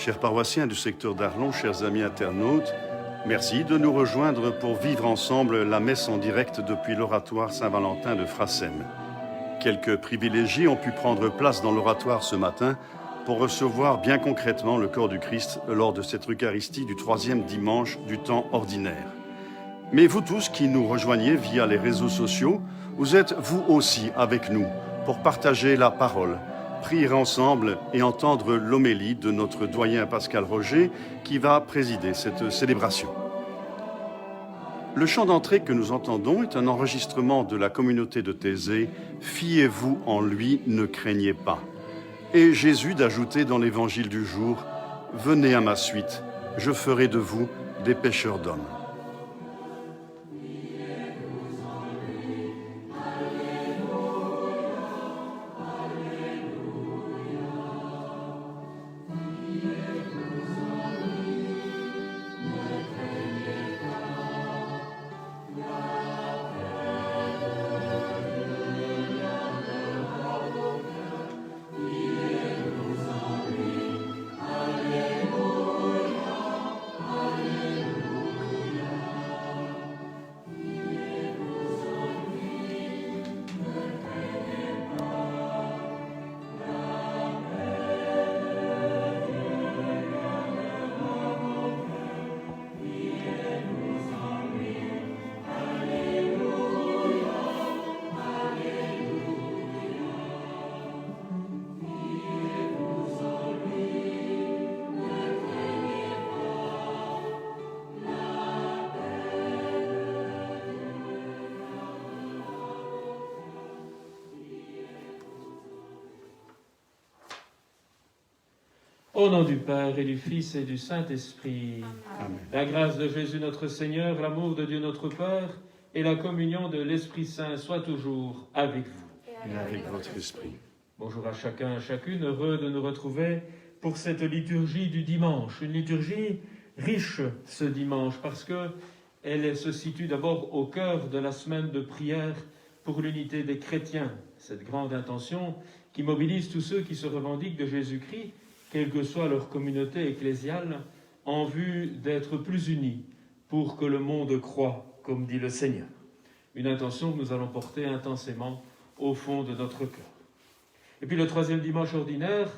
Chers paroissiens du secteur d'Arlon, chers amis internautes, merci de nous rejoindre pour vivre ensemble la messe en direct depuis l'oratoire Saint-Valentin de Frassem. Quelques privilégiés ont pu prendre place dans l'oratoire ce matin pour recevoir bien concrètement le corps du Christ lors de cette Eucharistie du 3e dimanche du temps ordinaire. Mais vous tous qui nous rejoignez via les réseaux sociaux, vous êtes vous aussi avec nous pour partager la parole, prier ensemble et entendre l'homélie de notre doyen Pascal Roger qui va présider cette célébration. Le chant d'entrée que nous entendons est un enregistrement de la communauté de Thésée « Fiez-vous en lui, ne craignez pas ». Et Jésus d'ajouter dans l'évangile du jour « Venez à ma suite, je ferai de vous des pêcheurs d'hommes ». Au nom du Père et du Fils et du Saint-Esprit, Amen. La grâce de Jésus notre Seigneur, l'amour de Dieu notre Père et la communion de l'Esprit Saint soient toujours avec vous. Et avec votre esprit. Bonjour à chacun et chacune, heureux de nous retrouver pour cette liturgie du dimanche. Une liturgie riche ce dimanche parce que elle se situe d'abord au cœur de la semaine de prière pour l'unité des chrétiens. Cette grande intention qui mobilise tous ceux qui se revendiquent de Jésus-Christ, quelle que soit leur communauté ecclésiale, en vue d'être plus unis pour que le monde croie, comme dit le Seigneur. Une intention que nous allons porter intensément au fond de notre cœur. Et puis le 3e dimanche ordinaire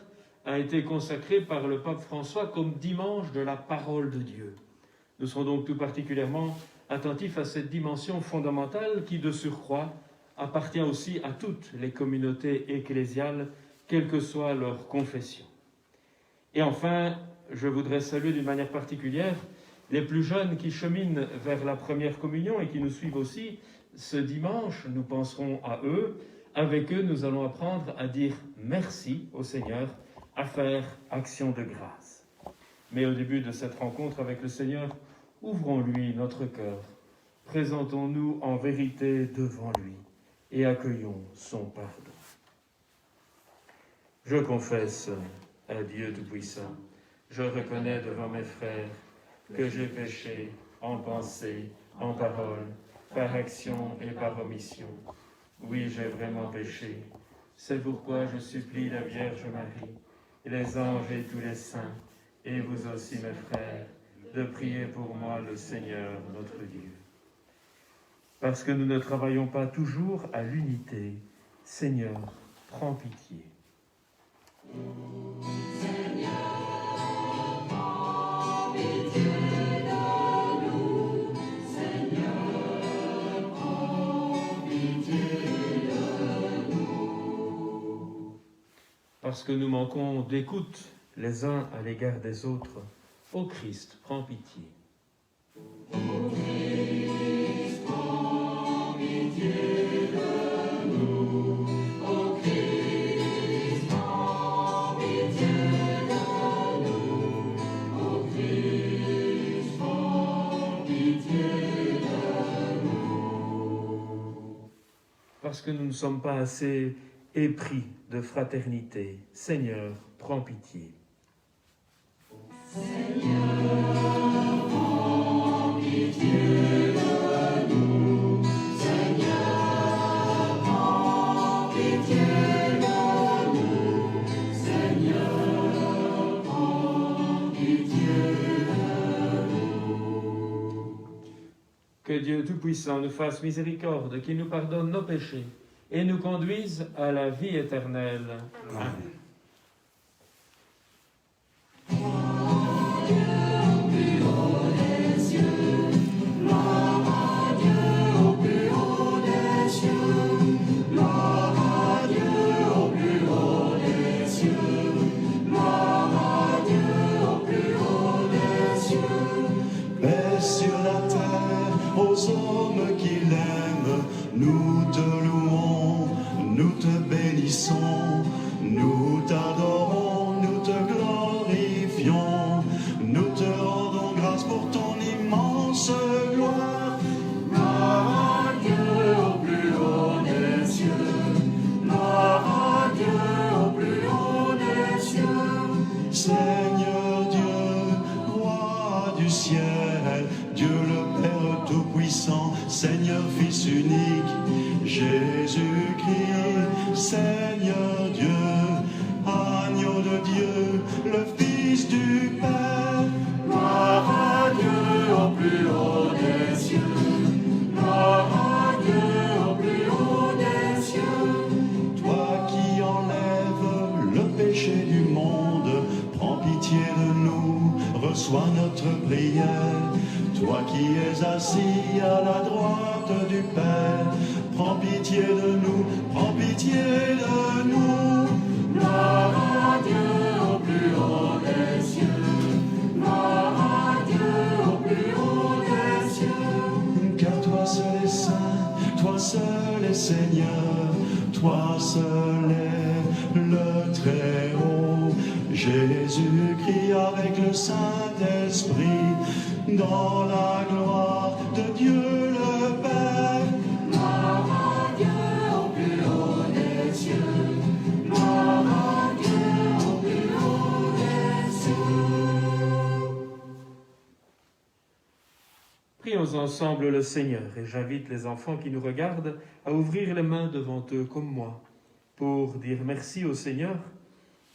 a été consacré par le pape François comme dimanche de la parole de Dieu. Nous serons donc tout particulièrement attentifs à cette dimension fondamentale qui, de surcroît, appartient aussi à toutes les communautés ecclésiales, quelle que soit leur confession. Et enfin, je voudrais saluer d'une manière particulière les plus jeunes qui cheminent vers la première communion et qui nous suivent aussi ce dimanche. Nous penserons à eux. Avec eux, nous allons apprendre à dire merci au Seigneur, à faire action de grâce. Mais au début de cette rencontre avec le Seigneur, ouvrons-lui notre cœur, présentons-nous en vérité devant lui et accueillons son pardon. Je confesse à Dieu Tout-Puissant, je reconnais devant mes frères que j'ai péché en pensée, en parole, par action et par omission. Oui, j'ai vraiment péché. C'est pourquoi je supplie la Vierge Marie, et les anges et tous les saints, et vous aussi mes frères, de prier pour moi le Seigneur notre Dieu. Parce que nous ne travaillons pas toujours à l'unité, Seigneur, prends pitié. Seigneur, prends pitié de nous. Seigneur, prends pitié de nous. Parce que nous manquons d'écoute les uns à l'égard des autres, ô Christ, prends pitié. Ô Christ, prends pitié de nous. Ô Christ, prends pitié de nous. Ô Christ, prends pitié de nous. Parce que nous ne sommes pas assez épris de fraternité, Seigneur, prends pitié. Seigneur, prends pitié de nous. Seigneur, prends pitié de nous. Seigneur, prends Tout-Puissant nous fasse miséricorde, qu'il nous pardonne nos péchés et nous conduise à la vie éternelle. Amen. Aux hommes qui l'aiment, nous te louons, nous te bénissons, nous t'adorons, nous te glorifions, nous te rendons grâce pour ton immense gloire. Gloire à Dieu au plus haut des cieux, gloire à Dieu au plus haut des cieux, Seigneur Dieu, roi du ciel, Dieu le Père Tout-Puissant, Seigneur Fils unique, Jésus-Christ, Seigneur Dieu, Agneau de Dieu, le Fils du Père. Gloire à Dieu au plus haut des cieux, gloire à Dieu au plus haut des cieux. Toi qui enlèves le péché du monde, prends pitié de nous, reçois notre prière. Toi qui es assis à la droite du Père, prends pitié de nous, prends pitié de nous. Gloire à Dieu au plus haut des cieux, gloire à Dieu au plus haut des cieux. Car toi seul est saint, toi seul est Seigneur, toi seul est le Très-Haut. Jésus-Christ avec le Saint-Esprit, dans la gloire de Dieu le Père. Gloire à Dieu au plus haut des cieux, gloire à Dieu au plus haut des cieux. Prions ensemble le Seigneur, et j'invite les enfants qui nous regardent à ouvrir les mains devant eux comme moi, pour dire merci au Seigneur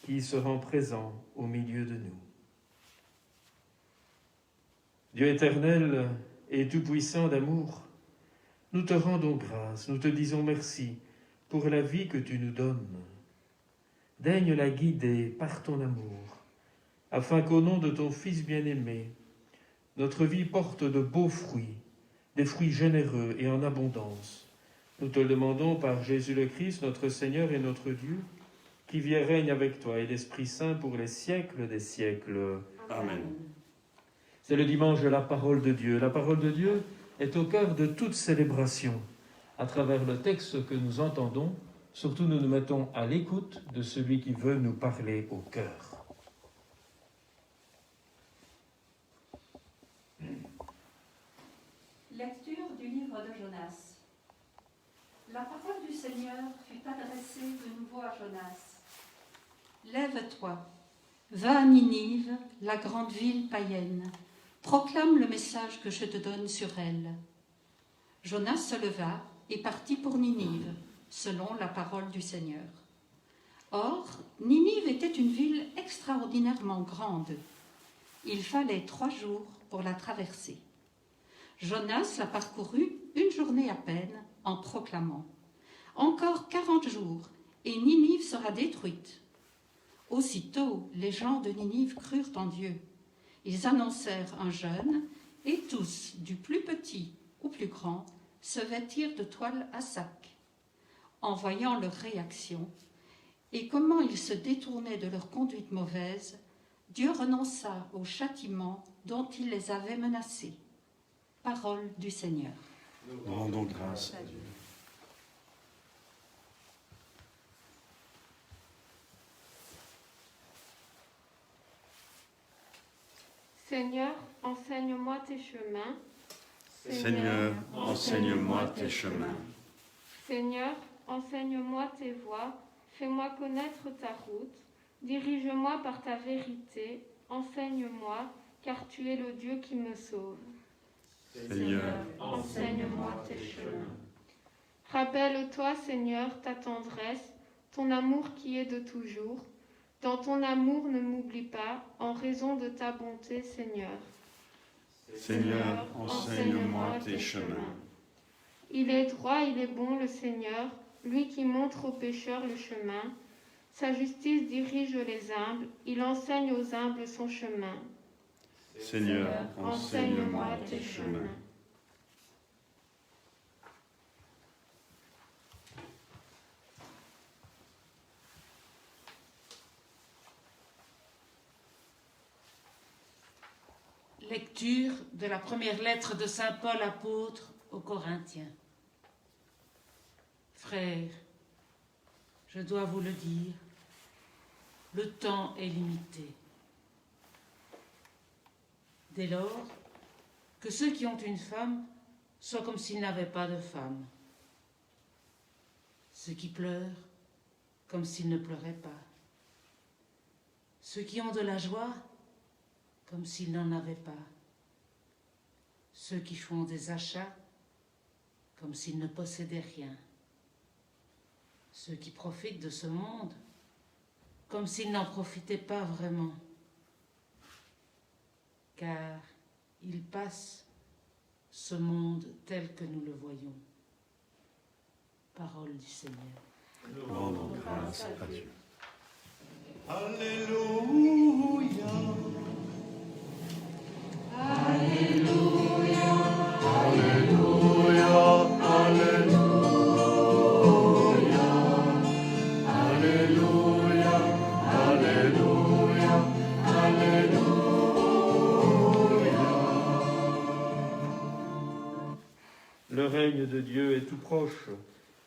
qui se rend présent au milieu de nous. Dieu éternel et tout-puissant d'amour, nous te rendons grâce, nous te disons merci pour la vie que tu nous donnes. Daigne la guider par ton amour, afin qu'au nom de ton Fils bien-aimé, notre vie porte de beaux fruits, des fruits généreux et en abondance. Nous te le demandons par Jésus le Christ, notre Seigneur et notre Dieu, qui vit et règne avec toi et l'Esprit Saint pour les siècles des siècles. Amen. C'est le dimanche de la parole de Dieu. La parole de Dieu est au cœur de toute célébration. À travers le texte que nous entendons, surtout nous nous mettons à l'écoute de celui qui veut nous parler au cœur. Lecture du livre de Jonas. La parole du Seigneur fut adressée de nouveau à Jonas. Lève-toi, va à Ninive, la grande ville païenne. Proclame le message que je te donne sur elle. Jonas se leva et partit pour Ninive, selon la parole du Seigneur. Or, Ninive était une ville extraordinairement grande. Il fallait 3 jours pour la traverser. Jonas la parcourut une journée à peine en proclamant « Encore 40 jours, et Ninive sera détruite. » Aussitôt, les gens de Ninive crurent en Dieu. Ils annoncèrent un jeûne, et tous, du plus petit au plus grand, se vêtirent de toile à sac. En voyant leur réaction, et comment ils se détournaient de leur conduite mauvaise, Dieu renonça au châtiment dont il les avait menacés. Parole du Seigneur. Nous rendons grâce à Dieu. Seigneur, enseigne-moi tes chemins. Seigneur, enseigne-moi tes chemins. Seigneur, enseigne-moi tes voies. Fais-moi connaître ta route. Dirige-moi par ta vérité. Enseigne-moi, car tu es le Dieu qui me sauve. Seigneur, enseigne-moi tes chemins. Rappelle-toi, Seigneur, ta tendresse, ton amour qui est de toujours. Dans ton amour, ne m'oublie pas, en raison de ta bonté, Seigneur. Seigneur, enseigne-moi tes chemins. Il est droit, il est bon, le Seigneur, lui qui montre aux pécheurs le chemin. Sa justice dirige les humbles, il enseigne aux humbles son chemin. Seigneur, enseigne-moi tes chemins. Lecture de la première lettre de saint Paul apôtre aux Corinthiens. Frères, je dois vous le dire, le temps est limité. Dès lors, que ceux qui ont une femme soient comme s'ils n'avaient pas de femme. Ceux qui pleurent, comme s'ils ne pleuraient pas. Ceux qui ont de la joie, comme s'ils n'en avaient pas. Ceux qui font des achats, comme s'ils ne possédaient rien. Ceux qui profitent de ce monde, comme s'ils n'en profitaient pas vraiment. Car il passe, ce monde tel que nous le voyons. Parole du Seigneur. nous rendons grâce à Dieu. Alléluia. Le règne de Dieu est tout proche.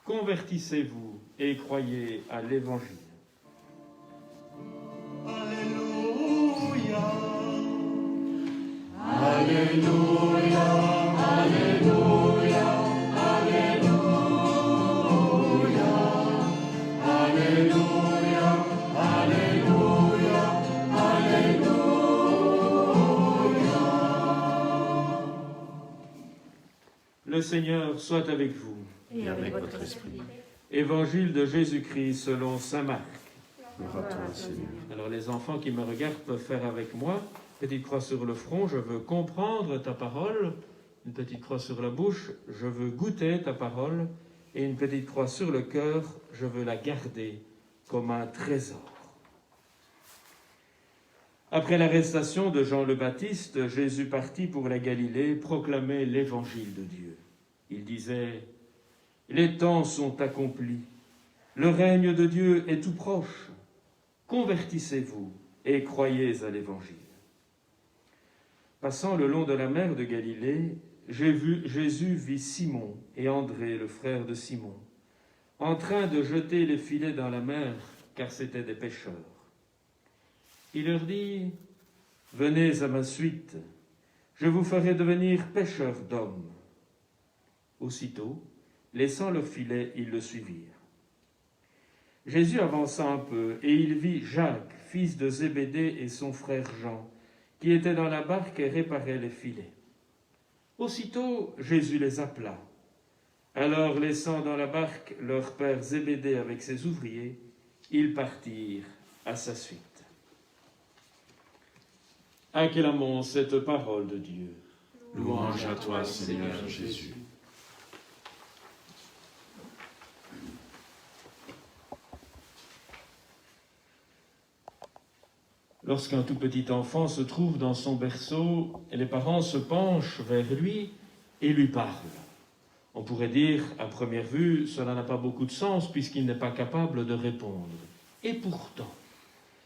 Convertissez-vous et croyez à l'Évangile. Alléluia. Le Seigneur soit avec vous. Et avec votre esprit. Évangile de Jésus-Christ selon saint Marc. Gloire à toi, Seigneur. Alors les enfants qui me regardent peuvent faire avec moi. Petite croix sur le front, je veux comprendre ta parole. Une petite croix sur la bouche, je veux goûter ta parole. Et une petite croix sur le cœur, je veux la garder comme un trésor. Après l'arrestation de Jean le Baptiste, Jésus partit pour la Galilée proclamer l'évangile de Dieu. Il disait « Les temps sont accomplis, le règne de Dieu est tout proche. Convertissez-vous et croyez à l'évangile. » Passant le long de la mer de Galilée, Jésus vit Simon et André, le frère de Simon, en train de jeter les filets dans la mer, car c'étaient des pêcheurs. Il leur dit « Venez à ma suite, je vous ferai devenir pêcheurs d'hommes. » Aussitôt, laissant leurs filets, ils le suivirent. Jésus avança un peu, et il vit Jacques, fils de Zébédée, et son frère Jean, qui étaient dans la barque et réparaient les filets. Aussitôt, Jésus les appela. Alors, laissant dans la barque leur père Zébédée avec ses ouvriers, ils partirent à sa suite. Acclamons cette parole de Dieu. Louange à toi, Seigneur Jésus. Lorsqu'un tout petit enfant se trouve dans son berceau, les parents se penchent vers lui et lui parlent. On pourrait dire, à première vue, cela n'a pas beaucoup de sens puisqu'il n'est pas capable de répondre. Et pourtant,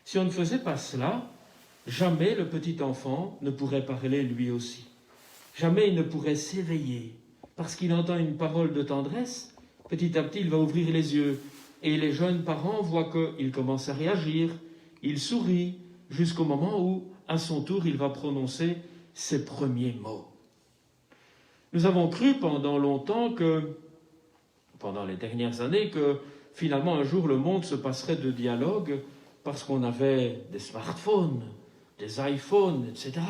si on ne faisait pas cela, jamais le petit enfant ne pourrait parler lui aussi. Jamais il ne pourrait s'éveiller parce qu'il entend une parole de tendresse. Petit à petit, il va ouvrir les yeux et les jeunes parents voient qu'il commence à réagir, il sourit, jusqu'au moment où, à son tour, il va prononcer ses premiers mots. Nous avons cru pendant longtemps pendant les dernières années, que finalement un jour le monde se passerait de dialogue parce qu'on avait des smartphones, des iPhones, etc.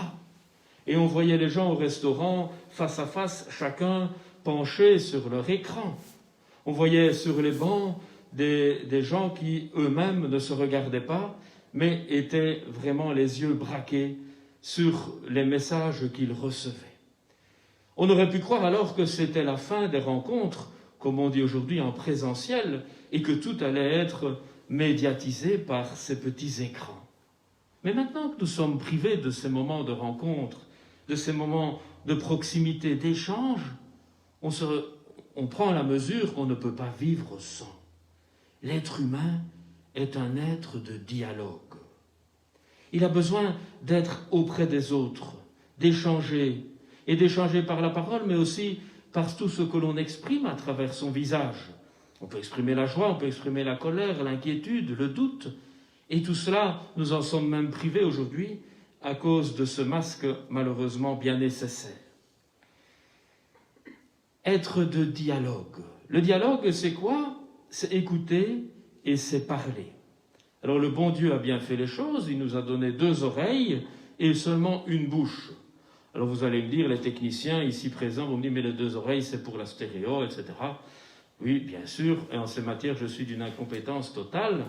Et on voyait les gens au restaurant, face à face, chacun penché sur leur écran. On voyait sur les bancs des gens qui eux-mêmes ne se regardaient pas, mais étaient vraiment les yeux braqués sur les messages qu'ils recevaient. On aurait pu croire alors que c'était la fin des rencontres, comme on dit aujourd'hui en présentiel, et que tout allait être médiatisé par ces petits écrans. Mais maintenant que nous sommes privés de ces moments de rencontre, de ces moments de proximité, d'échange, on prend la mesure qu'on ne peut pas vivre sans. L'être humain est un être de dialogue. Il a besoin d'être auprès des autres, d'échanger, et d'échanger par la parole, mais aussi par tout ce que l'on exprime à travers son visage. On peut exprimer la joie, on peut exprimer la colère, l'inquiétude, le doute, et tout cela, nous en sommes même privés aujourd'hui à cause de ce masque malheureusement bien nécessaire. Être de dialogue. Le dialogue, c'est quoi? C'est écouter et c'est parler. Alors le bon Dieu a bien fait les choses, il nous a donné 2 oreilles et seulement une bouche. Alors vous allez me dire, les techniciens ici présents vont me dire, mais les 2 oreilles c'est pour la stéréo, etc. Oui, bien sûr, et en ces matières je suis d'une incompétence totale.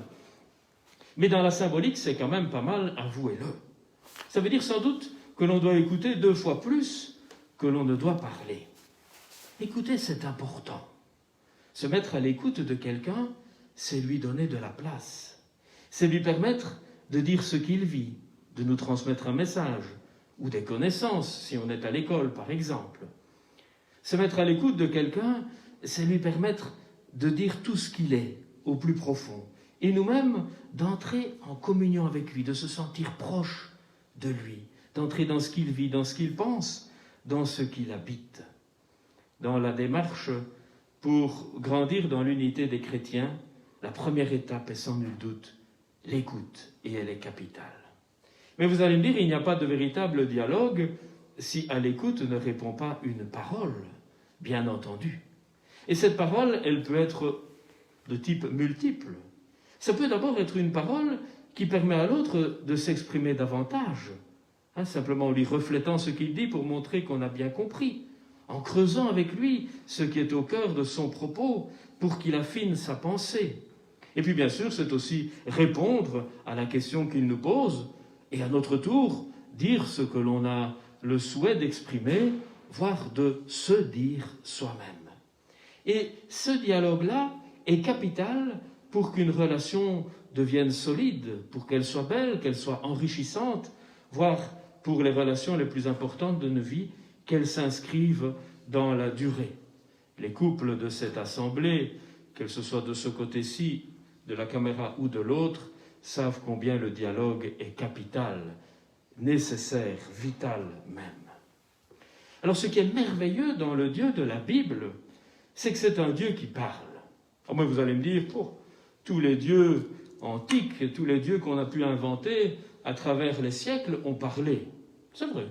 Mais dans la symbolique, c'est quand même pas mal, avouez-le. Ça veut dire sans doute que l'on doit écouter 2 fois plus que l'on ne doit parler. Écouter, c'est important. Se mettre à l'écoute de quelqu'un, c'est lui donner de la place. C'est lui permettre de dire ce qu'il vit, de nous transmettre un message, ou des connaissances, si on est à l'école, par exemple. Se mettre à l'écoute de quelqu'un, c'est lui permettre de dire tout ce qu'il est, au plus profond, et nous-mêmes d'entrer en communion avec lui, de se sentir proche de lui, d'entrer dans ce qu'il vit, dans ce qu'il pense, dans ce qu'il habite. Dans la démarche pour grandir dans l'unité des chrétiens, la première étape est sans nul doute l'écoute, et elle est capitale. Mais vous allez me dire, il n'y a pas de véritable dialogue si à l'écoute ne répond pas une parole, bien entendu. Et cette parole, elle peut être de type multiple. Ça peut d'abord être une parole qui permet à l'autre de s'exprimer davantage, simplement en lui reflétant ce qu'il dit pour montrer qu'on a bien compris, en creusant avec lui ce qui est au cœur de son propos pour qu'il affine sa pensée. Et puis bien sûr, c'est aussi répondre à la question qu'il nous pose et à notre tour dire ce que l'on a le souhait d'exprimer, voire de se dire soi-même. Et ce dialogue-là est capital pour qu'une relation devienne solide, pour qu'elle soit belle, qu'elle soit enrichissante, voire pour les relations les plus importantes de nos vies, qu'elles s'inscrivent dans la durée. Les couples de cette assemblée, qu'elles ce soit de ce côté-ci, de la caméra ou de l'autre, savent combien le dialogue est capital, nécessaire, vital même. Alors ce qui est merveilleux dans le Dieu de la Bible, c'est que c'est un Dieu qui parle. Alors, vous allez me dire, pour tous les dieux antiques, tous les dieux qu'on a pu inventer à travers les siècles ont parlé. C'est vrai.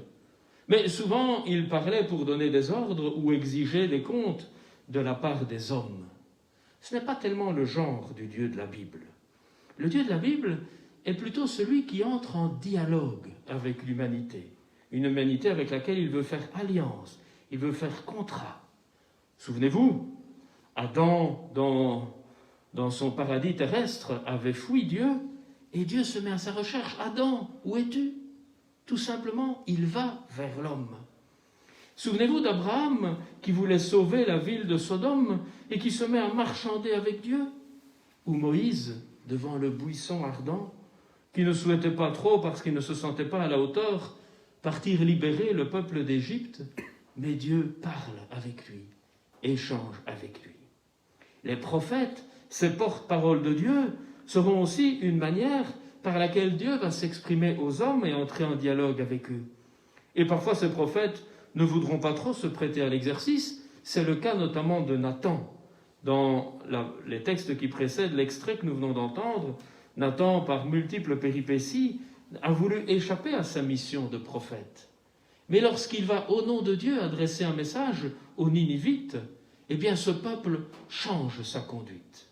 Mais souvent, ils parlaient pour donner des ordres ou exiger des comptes de la part des hommes. Ce n'est pas tellement le genre du Dieu de la Bible. Le Dieu de la Bible est plutôt celui qui entre en dialogue avec l'humanité. Une humanité avec laquelle il veut faire alliance, il veut faire contrat. Souvenez-vous, Adam, dans son paradis terrestre, avait fui Dieu, et Dieu se met à sa recherche. Adam, où es-tu? Tout simplement, il va vers l'homme. Souvenez-vous d'Abraham qui voulait sauver la ville de Sodome et qui se met à marchander avec Dieu. Ou Moïse, devant le buisson ardent, qui ne souhaitait pas trop, parce qu'il ne se sentait pas à la hauteur, partir libérer le peuple d'Égypte, mais Dieu parle avec lui, échange avec lui. Les prophètes, ces porte-paroles de Dieu, seront aussi une manière par laquelle Dieu va s'exprimer aux hommes et entrer en dialogue avec eux. Et parfois, ces prophètes ne voudront pas trop se prêter à l'exercice. C'est le cas notamment de Nathan. Dans les textes qui précèdent l'extrait que nous venons d'entendre, Nathan, par multiples péripéties, a voulu échapper à sa mission de prophète. Mais lorsqu'il va, au nom de Dieu, adresser un message aux Ninivites, eh bien ce peuple change sa conduite.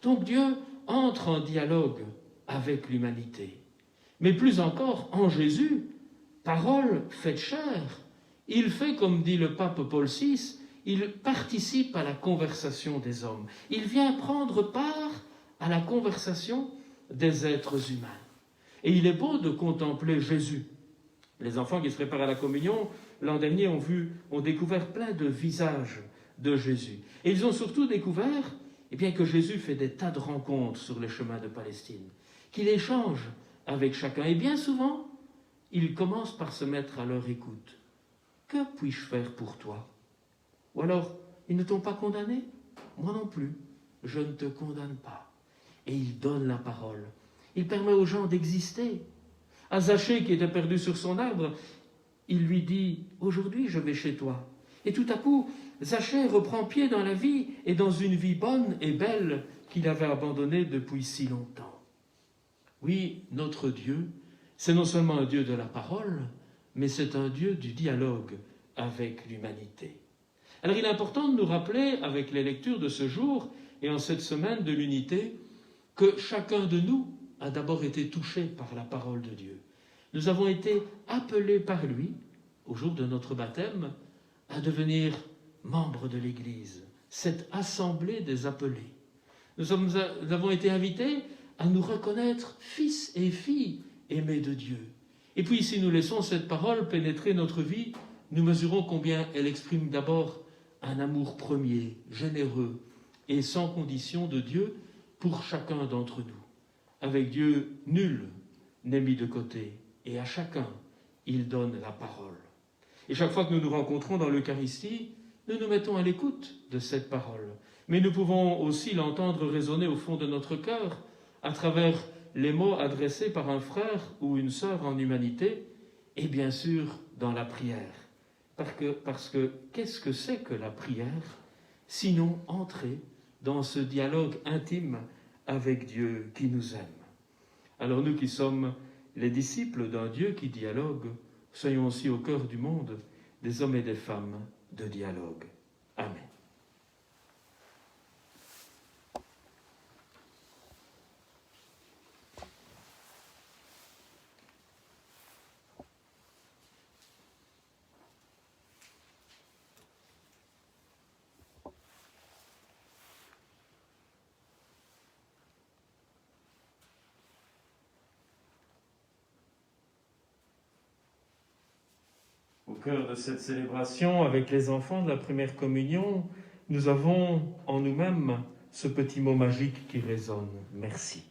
Donc Dieu entre en dialogue avec l'humanité. Mais plus encore, en Jésus, parole faite chair, il fait, comme dit le pape Paul VI, il participe à la conversation des hommes. Il vient prendre part à la conversation des êtres humains. Et il est beau de contempler Jésus. Les enfants qui se préparent à la communion l'an dernier, ont découvert plein de visages de Jésus. Et ils ont surtout découvert que Jésus fait des tas de rencontres sur les chemins de Palestine, qu'il échange avec chacun. Et bien souvent, il commence par se mettre à leur écoute. Que puis-je faire pour toi? Ou alors, ils ne t'ont pas condamné? Moi non plus, je ne te condamne pas. Et il donne la parole. Il permet aux gens d'exister. À Zachée, qui était perdu sur son arbre, il lui dit « Aujourd'hui, je vais chez toi ». Et tout à coup, Zachée reprend pied dans la vie et dans une vie bonne et belle qu'il avait abandonnée depuis si longtemps. Oui, notre Dieu, c'est non seulement un Dieu de la parole, mais c'est un Dieu du dialogue avec l'humanité. Alors il est important de nous rappeler, avec les lectures de ce jour et en cette semaine de l'unité, que chacun de nous a d'abord été touché par la parole de Dieu. Nous avons été appelés par lui, au jour de notre baptême, à devenir membres de l'Église, cette assemblée des appelés. Nous avons été invités à nous reconnaître fils et filles aimés de Dieu. Et puis, si nous laissons cette parole pénétrer notre vie, nous mesurons combien elle exprime d'abord un amour premier, généreux et sans condition de Dieu pour chacun d'entre nous. Avec Dieu, nul n'est mis de côté, et à chacun, il donne la parole. Et chaque fois que nous nous rencontrons dans l'Eucharistie, nous nous mettons à l'écoute de cette parole. Mais nous pouvons aussi l'entendre résonner au fond de notre cœur, à travers les mots adressés par un frère ou une sœur en humanité, et bien sûr dans la prière. Parce que qu'est-ce que c'est que la prière, sinon entrer dans ce dialogue intime avec Dieu qui nous aime. Alors nous qui sommes les disciples d'un Dieu qui dialogue, soyons aussi au cœur du monde des hommes et des femmes de dialogue. Amen. Au cœur de cette célébration, avec les enfants de la première communion, nous avons en nous-mêmes ce petit mot magique qui résonne, merci.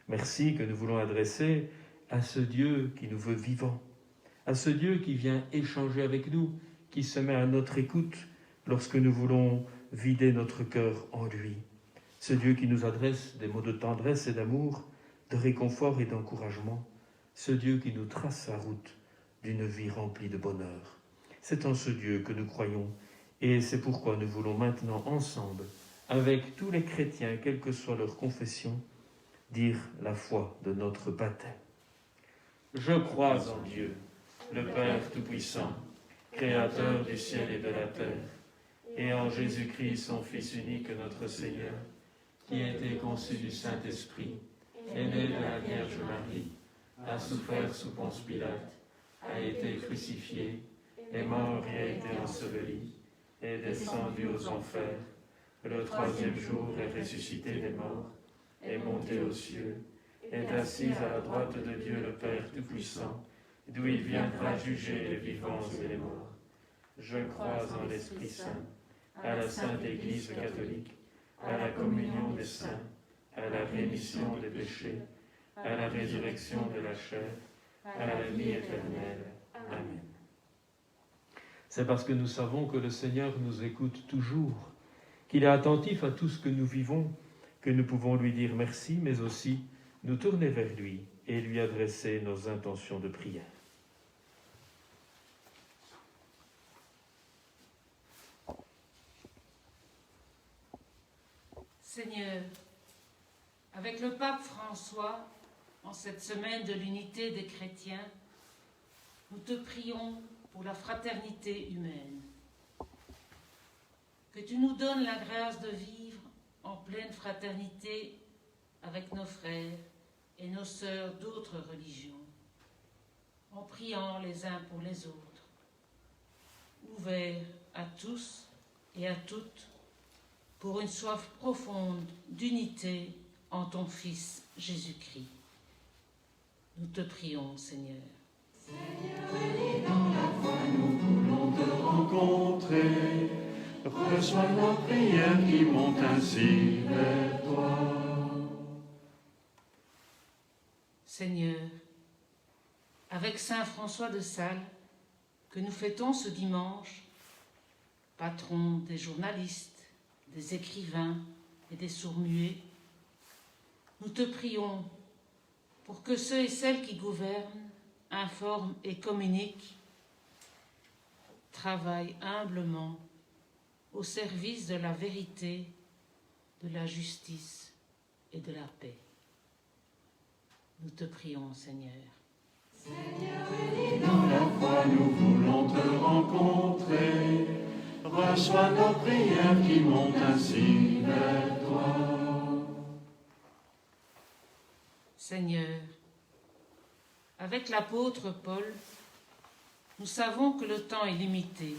Merci que nous voulons adresser à ce Dieu qui nous veut vivants, à ce Dieu qui vient échanger avec nous, qui se met à notre écoute lorsque nous voulons vider notre cœur en lui. Ce Dieu qui nous adresse des mots de tendresse et d'amour, de réconfort et d'encouragement. Ce Dieu qui nous trace la route d'une vie remplie de bonheur. C'est en ce Dieu que nous croyons et c'est pourquoi nous voulons maintenant ensemble, avec tous les chrétiens, quelle que soit leur confession, dire la foi de notre baptême. Je crois en Dieu, le Père Tout-Puissant, Créateur du ciel et de la terre, et en Jésus-Christ, son Fils unique, notre Seigneur, qui a été conçu du Saint-Esprit, est né de la Vierge Marie, a souffert sous Ponce Pilate, a été crucifié, est mort et a été enseveli, est descendu aux enfers, le troisième jour est ressuscité des morts, est monté aux cieux, est assis à la droite de Dieu le Père Tout-Puissant, d'où il viendra juger les vivants et les morts. Je crois en l'Esprit Saint, à la Sainte Église catholique, à la communion des saints, à la rémission des péchés, à la résurrection de la chair, à la vie éternelle. Amen. C'est parce que nous savons que le Seigneur nous écoute toujours, qu'il est attentif à tout ce que nous vivons, que nous pouvons lui dire merci, mais aussi nous tourner vers lui et lui adresser nos intentions de prière. Seigneur, avec le pape François, en cette semaine de l'unité des chrétiens, nous te prions pour la fraternité humaine. Que tu nous donnes la grâce de vivre en pleine fraternité avec nos frères et nos sœurs d'autres religions, en priant les uns pour les autres, ouverts à tous et à toutes pour une soif profonde d'unité en ton Fils Jésus-Christ. Nous te prions, Seigneur. Seigneur, unis dans la foi, rencontrer. Reçois nos prières qui montent ainsi vers toi. Seigneur, avec Saint François de Sales, que nous fêtons ce dimanche, patron des journalistes, des écrivains et des sourds-muets, nous te prions pour que ceux et celles qui gouvernent, informent et communiquent, travaillent humblement au service de la vérité, de la justice et de la paix. Nous te prions, Seigneur. Dans la foi, nous voulons te rencontrer. Reçois nos prières qui montent ainsi vers toi. Seigneur, avec l'apôtre Paul, nous savons que le temps est limité.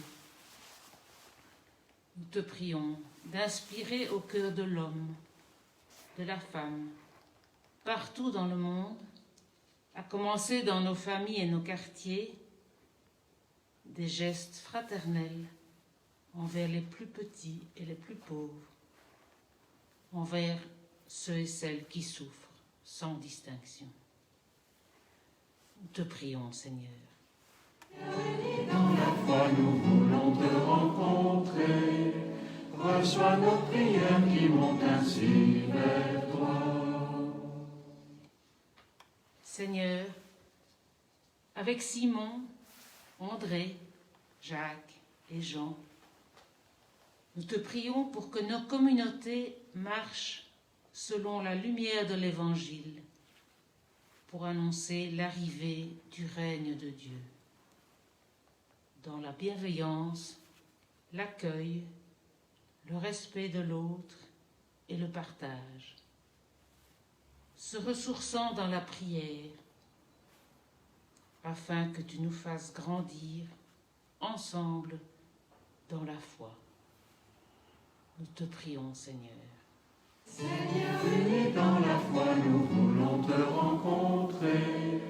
Nous te prions d'inspirer au cœur de l'homme, de la femme, partout dans le monde, à commencer dans nos familles et nos quartiers, des gestes fraternels envers les plus petits et les plus pauvres, envers ceux et celles qui souffrent sans distinction. Nous te prions, Seigneur. Dans la foi, nous voulons te rencontrer. Reçois nos prières qui montent ainsi vers toi. Seigneur, avec Simon, André, Jacques et Jean, nous te prions pour que nos communautés marchent selon la lumière de l'Évangile, pour annoncer l'arrivée du règne de Dieu, dans la bienveillance, l'accueil, le respect de l'autre et le partage, se ressourçant dans la prière, afin que tu nous fasses grandir ensemble dans la foi. Nous te prions, Seigneur. Unis dans la foi, nous voulons te rencontrer.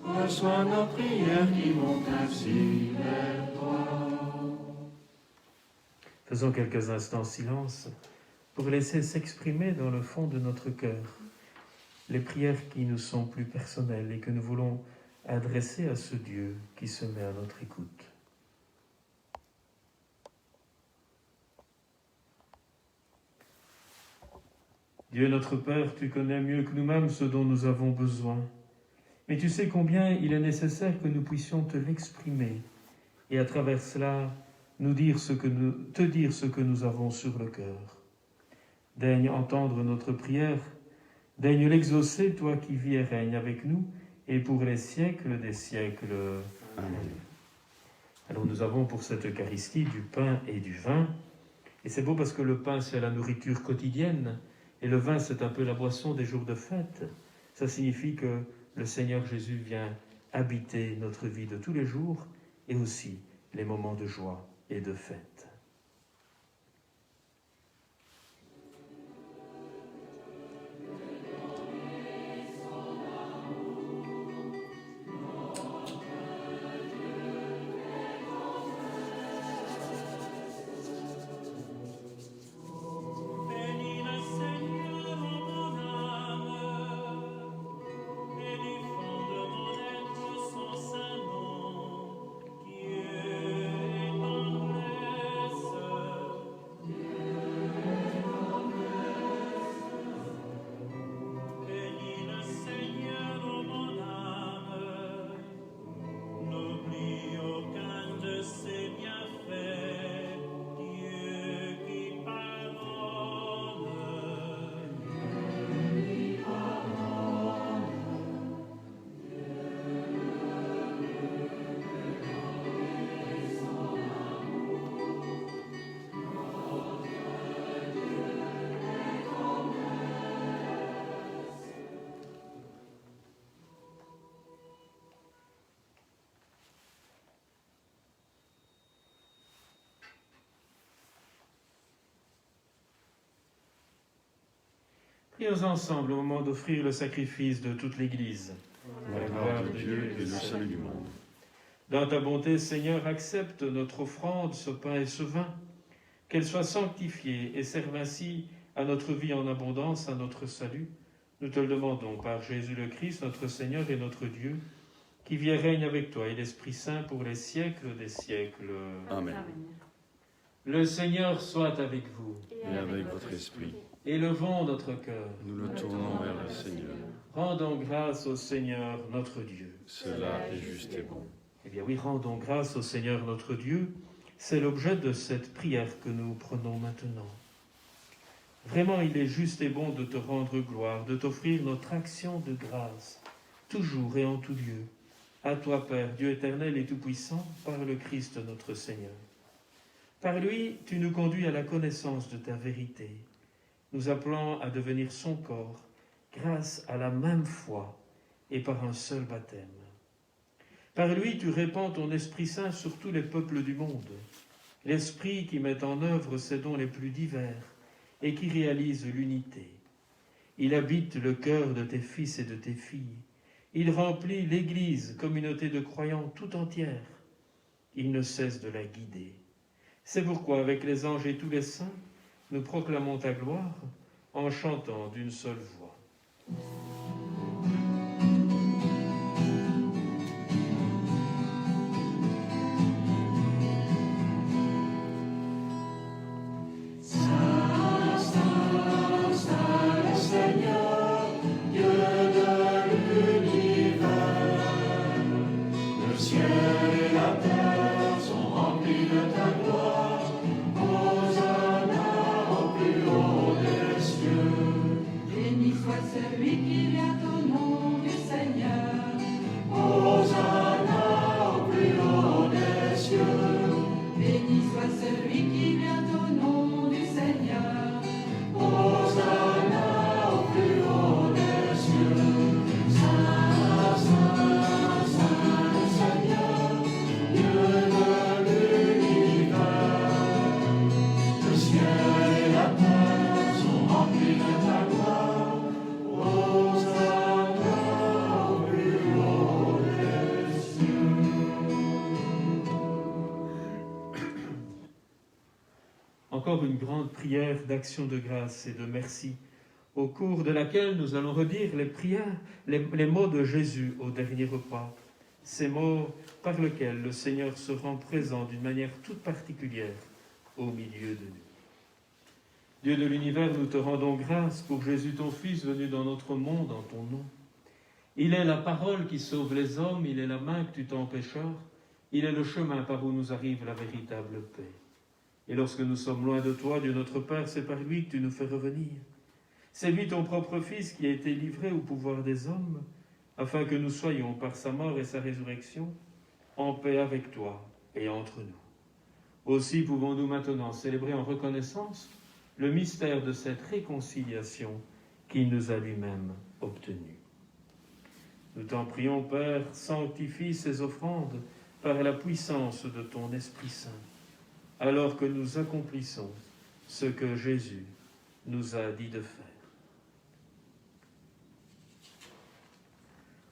Reçois nos prières qui montent ainsi vers toi. Faisons quelques instants silence pour laisser s'exprimer dans le fond de notre cœur les prières qui nous sont plus personnelles et que nous voulons adresser à ce Dieu qui se met à notre écoute. Dieu notre Père, tu connais mieux que nous-mêmes ce dont nous avons besoin. Mais tu sais combien il est nécessaire que nous puissions te l'exprimer et à travers cela te dire ce que nous avons sur le cœur. Daigne entendre notre prière, daigne l'exaucer, toi qui vis et règnes avec nous et pour les siècles des siècles. Amen. Alors nous avons pour cette Eucharistie du pain et du vin. Et c'est beau parce que le pain, c'est la nourriture quotidienne et le vin, c'est un peu la boisson des jours de fête. Ça signifie que le Seigneur Jésus vient habiter notre vie de tous les jours et aussi les moments de joie et de fête. Prions ensemble au moment d'offrir le sacrifice de toute l'Église. Pour la gloire de Dieu et le salut du monde. Dans ta bonté, Seigneur, accepte notre offrande, ce pain et ce vin, qu'elle soit sanctifiée et serve ainsi à notre vie en abondance, à notre salut. Nous te le demandons par Jésus le Christ, notre Seigneur et notre Dieu, qui vit et règne avec toi et l'Esprit Saint pour les siècles des siècles. Amen. Le Seigneur soit avec vous. Et avec votre esprit, Élevons notre cœur. nous le tournons vers le Seigneur. Rendons grâce au Seigneur notre Dieu. Cela est juste et bon. Eh bien oui, rendons grâce au Seigneur notre Dieu. C'est l'objet de cette prière que nous prenons maintenant. Vraiment, il est juste et bon de te rendre gloire, de t'offrir notre action de grâce, toujours et en tout lieu. À toi, Père, Dieu éternel et tout-puissant, par le Christ notre Seigneur. Par lui, tu nous conduis à la connaissance de ta vérité, nous appelant à devenir son corps, grâce à la même foi et par un seul baptême. Par lui, tu répands ton Esprit Saint sur tous les peuples du monde, l'Esprit qui met en œuvre ses dons les plus divers et qui réalise l'unité. Il habite le cœur de tes fils et de tes filles. Il remplit l'Église, communauté de croyants tout entière. Il ne cesse de la guider. C'est pourquoi, avec les anges et tous les saints, nous proclamons ta gloire en chantant d'une seule voix. Béni soit celui qui vient au nom du Seigneur. Hosanna au plus haut des cieux. Béni soit celui qui vient au nom du Seigneur. Hosanna au plus haut des cieux. Saint, Saint, Saint le Seigneur, Dieu de l'univers. Le ciel et la terre sont remplis de ta gloire. Hosanna au plus haut des cieux. Encore une grande prière d'action de grâce et de merci, au cours de laquelle nous allons redire les prières, les mots de Jésus au dernier repas, ces mots par lesquels le Seigneur se rend présent d'une manière toute particulière au milieu de nous. Dieu de l'univers, nous te rendons grâce pour Jésus ton Fils venu dans notre monde en ton nom. Il est la parole qui sauve les hommes, il est la main que tu tends aux pécheurs, il est le chemin par où nous arrive la véritable paix. Et lorsque nous sommes loin de toi, Dieu notre Père, c'est par lui que tu nous fais revenir. C'est lui, ton propre Fils, qui a été livré au pouvoir des hommes, afin que nous soyons, par sa mort et sa résurrection, en paix avec toi et entre nous. Aussi pouvons-nous maintenant célébrer en reconnaissance le mystère de cette réconciliation qu'il nous a lui-même obtenue. Nous t'en prions, Père, sanctifie ces offrandes par la puissance de ton Esprit Saint, alors que nous accomplissons ce que Jésus nous a dit de faire.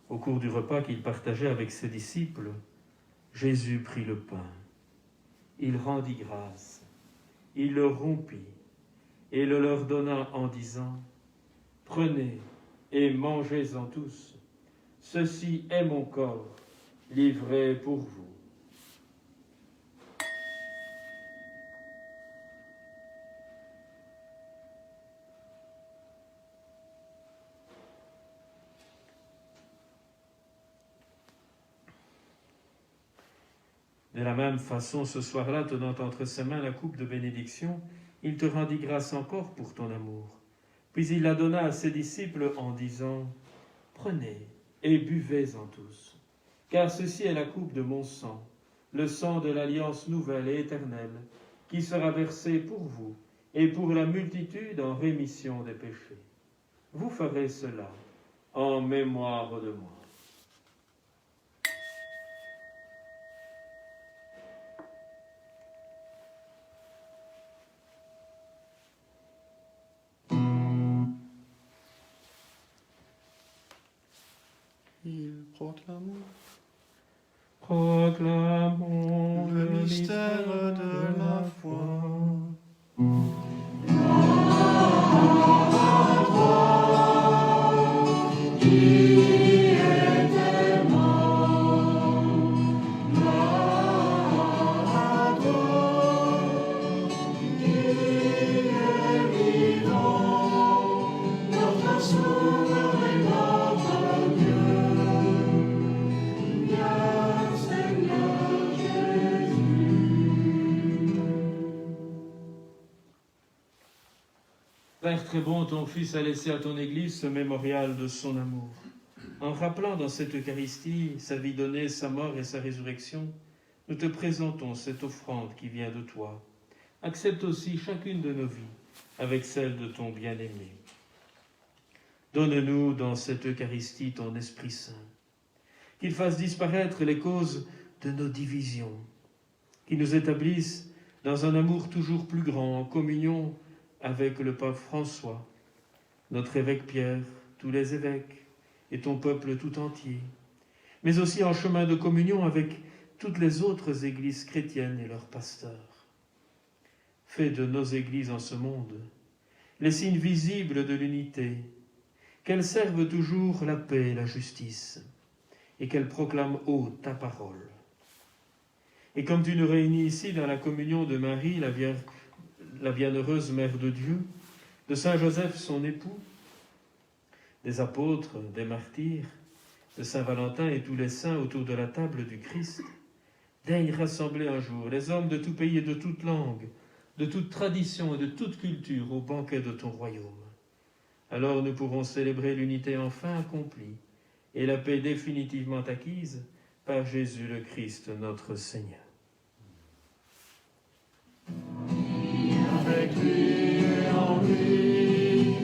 Au cours du repas qu'il partageait avec ses disciples, Jésus prit le pain, il rendit grâce, il le rompit et le leur donna en disant « Prenez et mangez-en tous, ceci est mon corps livré pour vous. » De la même façon, ce soir-là, tenant entre ses mains la coupe de bénédiction, il te rendit grâce encore pour ton amour. Puis il la donna à ses disciples en disant « Prenez et buvez-en tous, car ceci est la coupe de mon sang, le sang de l'alliance nouvelle et éternelle, qui sera versé pour vous et pour la multitude en rémission des péchés. Vous ferez cela en mémoire de moi. » Proclamons Le mystère de la foi. Père très bon, ton Fils a laissé à ton Église ce mémorial de son amour. En rappelant dans cette Eucharistie sa vie donnée, sa mort et sa résurrection, nous te présentons cette offrande qui vient de toi. Accepte aussi chacune de nos vies avec celle de ton bien-aimé. Donne-nous dans cette Eucharistie ton Esprit Saint, qu'il fasse disparaître les causes de nos divisions, qu'il nous établisse dans un amour toujours plus grand, en communion avec le pape François, notre évêque Pierre, tous les évêques et ton peuple tout entier, mais aussi en chemin de communion avec toutes les autres églises chrétiennes et leurs pasteurs. Fais de nos églises en ce monde les signes visibles de l'unité, qu'elles servent toujours la paix et la justice, et qu'elles proclament haut ta parole. Et comme tu nous réunis ici dans la communion de Marie, la bienheureuse Mère de Dieu, de Saint Joseph, son époux, des apôtres, des martyrs, de Saint Valentin et tous les saints autour de la table du Christ, daigne rassembler un jour les hommes de tout pays et de toute langue, de toute tradition et de toute culture au banquet de ton royaume. Alors nous pourrons célébrer l'unité enfin accomplie et la paix définitivement acquise par Jésus le Christ, notre Seigneur. Avec lui et en lui,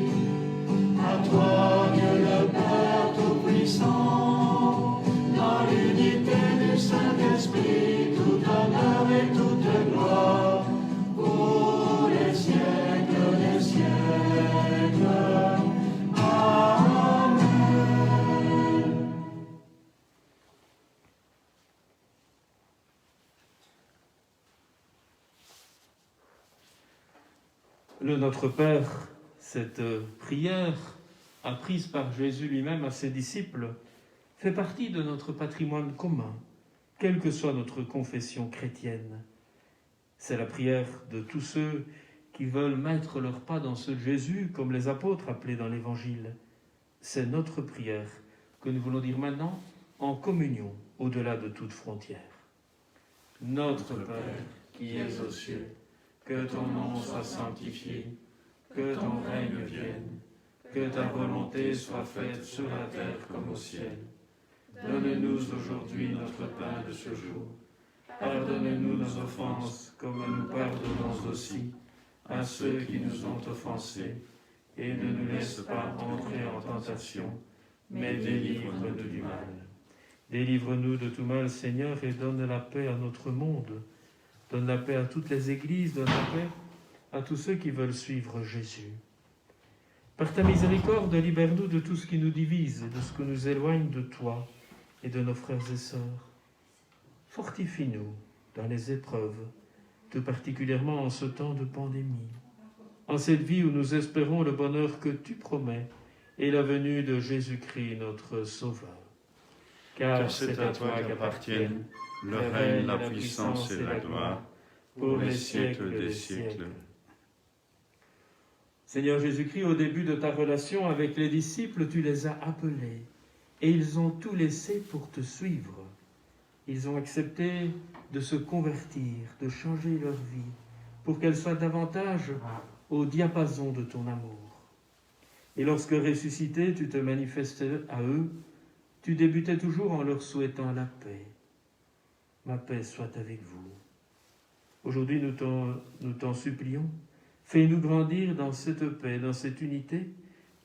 à toi Dieu le Père Tout-Puissant, dans l'unité du Saint-Esprit, tout honneur et toute gloire, pour les siècles des siècles. Amen. Le Notre Père, cette prière apprise par Jésus lui-même à ses disciples, fait partie de notre patrimoine commun, quelle que soit notre confession chrétienne. C'est la prière de tous ceux qui veulent mettre leurs pas dans ceux de Jésus, comme les apôtres appelés dans l'Évangile. C'est notre prière que nous voulons dire maintenant en communion, au-delà de toute frontière. Notre Père, qui es aux cieux, que ton nom soit sanctifié, que ton règne vienne, que ta volonté soit faite sur la terre comme au ciel. Donne-nous aujourd'hui notre pain de ce jour. Pardonne-nous nos offenses, comme nous pardonnons aussi à ceux qui nous ont offensés. Et ne nous laisse pas entrer en tentation, mais délivre-nous du mal. Délivre-nous de tout mal, Seigneur, et donne la paix à notre monde. Donne la paix à toutes les églises, donne la paix à tous ceux qui veulent suivre Jésus. Par ta miséricorde, libère-nous de tout ce qui nous divise, de ce qui nous éloigne de toi et de nos frères et sœurs. Fortifie-nous dans les épreuves, tout particulièrement en ce temps de pandémie, en cette vie où nous espérons le bonheur que tu promets et la venue de Jésus-Christ, notre Sauveur. Car c'est à toi qu'appartiennent le règne, la puissance et la gloire, pour les siècles des siècles. Seigneur Jésus-Christ, au début de ta relation avec les disciples, tu les as appelés et ils ont tout laissé pour te suivre. Ils ont accepté de se convertir, de changer leur vie, pour qu'elle soit davantage au diapason de ton amour. Et lorsque ressuscité, tu te manifestais à eux, tu débutais toujours en leur souhaitant la paix. Ma paix soit avec vous. Aujourd'hui, nous t'en supplions, fais-nous grandir dans cette paix, dans cette unité,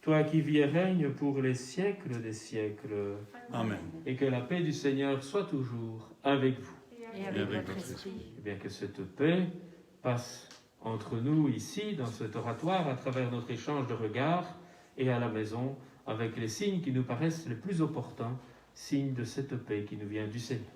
toi qui vis et règnes pour les siècles des siècles. Amen. Et que la paix du Seigneur soit toujours avec vous. Et avec votre esprit. Et bien que cette paix passe entre nous ici, dans cet oratoire, à travers notre échange de regards, et à la maison, avec les signes qui nous paraissent les plus opportuns, signes de cette paix qui nous vient du Seigneur.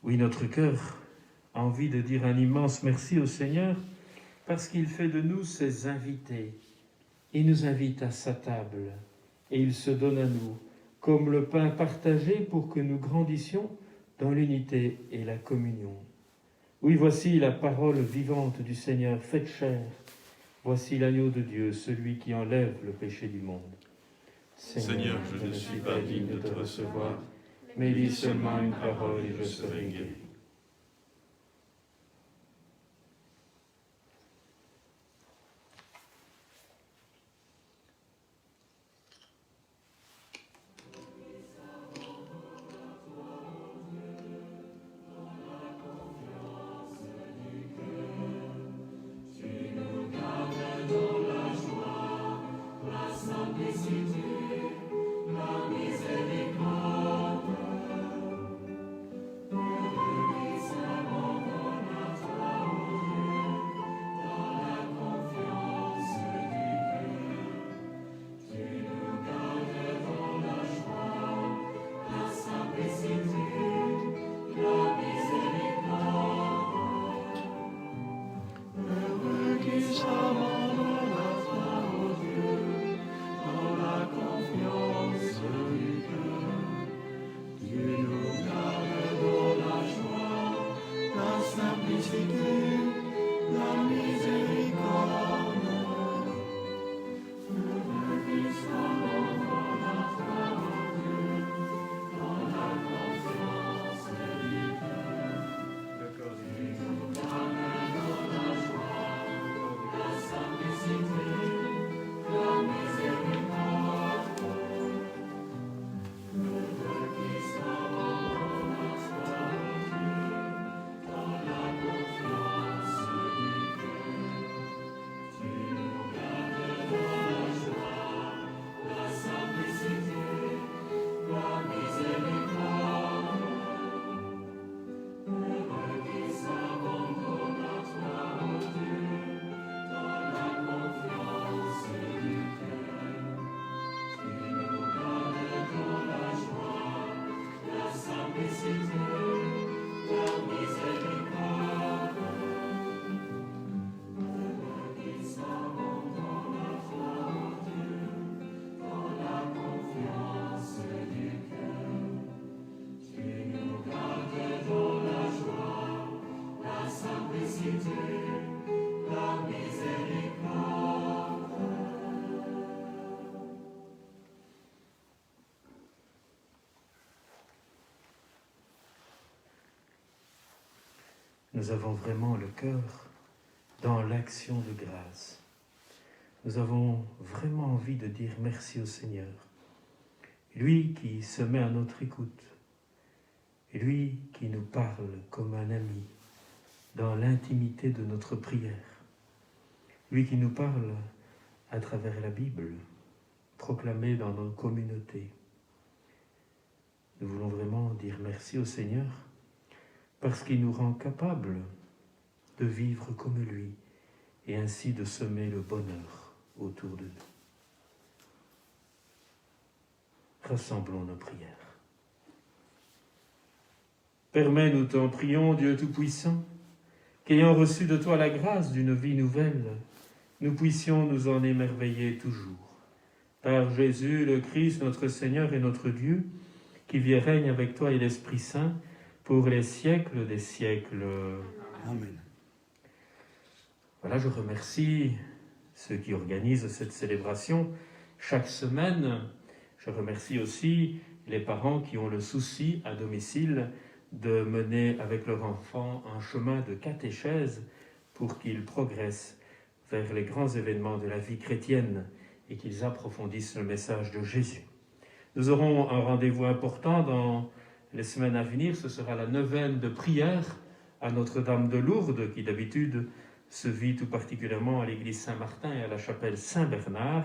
Oui, notre cœur a envie de dire un immense merci au Seigneur parce qu'il fait de nous ses invités. Il nous invite à sa table et il se donne à nous comme le pain partagé pour que nous grandissions dans l'unité et la communion. Oui, voici la parole vivante du Seigneur faite chair. Voici l'agneau de Dieu, celui qui enlève le péché du monde. Seigneur, je ne suis pas digne de te recevoir, mais dis seulement une parole et je serai guéri. Nous avons vraiment le cœur dans l'action de grâce. Nous avons vraiment envie de dire merci au Seigneur. Lui qui se met à notre écoute, et lui qui nous parle comme un ami dans l'intimité de notre prière. Lui qui nous parle à travers la Bible, proclamée dans nos communautés. Nous voulons vraiment dire merci au Seigneur parce qu'il nous rend capables de vivre comme lui et ainsi de semer le bonheur autour de nous. Rassemblons nos prières. Permets-nous, t'en prions, Dieu Tout-Puissant, qu'ayant reçu de toi la grâce d'une vie nouvelle, nous puissions nous en émerveiller toujours. Par Jésus, le Christ, notre Seigneur et notre Dieu, qui vit et règne avec toi et l'Esprit Saint, pour les siècles des siècles. Amen. Voilà, je remercie ceux qui organisent cette célébration chaque semaine. Je remercie aussi les parents qui ont le souci à domicile de mener avec leur enfant un chemin de catéchèse pour qu'ils progressent vers les grands événements de la vie chrétienne et qu'ils approfondissent le message de Jésus. Nous aurons un rendez-vous important dans les semaines à venir. Ce sera la neuvaine de prière à Notre-Dame de Lourdes, qui d'habitude se vit tout particulièrement à l'église Saint-Martin et à la chapelle Saint-Bernard.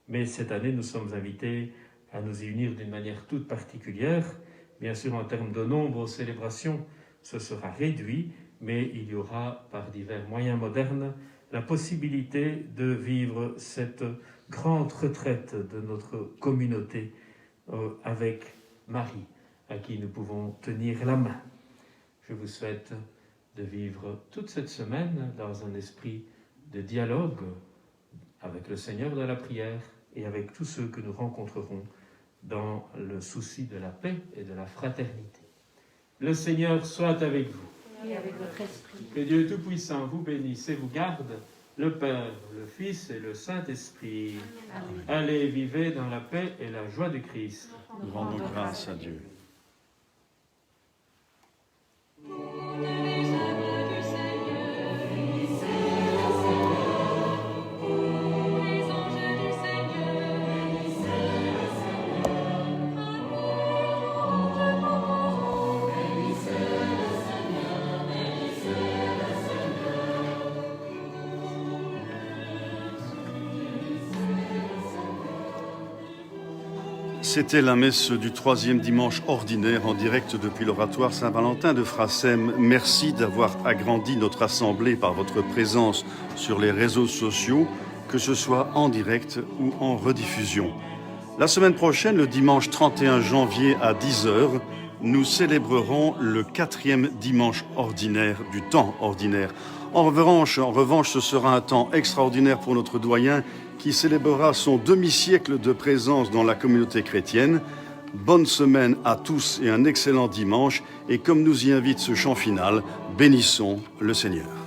Mais cette année, nous sommes invités à nous y unir d'une manière toute particulière. Bien sûr, en termes de nombre aux célébrations, ce sera réduit, mais il y aura, par divers moyens modernes, la possibilité de vivre cette grande retraite de notre communauté avec Marie, à qui nous pouvons tenir la main. Je vous souhaite de vivre toute cette semaine dans un esprit de dialogue avec le Seigneur de la prière et avec tous ceux que nous rencontrerons dans le souci de la paix et de la fraternité. Le Seigneur soit avec vous. Et avec votre esprit. Que Dieu Tout-Puissant vous bénisse et vous garde, le Père, le Fils et le Saint-Esprit. Amen. Allez, vivez dans la paix et la joie de Christ. Nous rendons grâce à Dieu. C'était la messe du 3e dimanche ordinaire en direct depuis l'oratoire Saint-Valentin de Frassem. Merci d'avoir agrandi notre assemblée par votre présence sur les réseaux sociaux, que ce soit en direct ou en rediffusion. La semaine prochaine, le dimanche 31 janvier à 10h, nous célébrerons le 4e dimanche ordinaire du temps ordinaire. En revanche, ce sera un temps extraordinaire pour notre doyen qui célébrera son demi-siècle de présence dans la communauté chrétienne. Bonne semaine à tous et un excellent dimanche. Et comme nous y invite ce chant final, bénissons le Seigneur.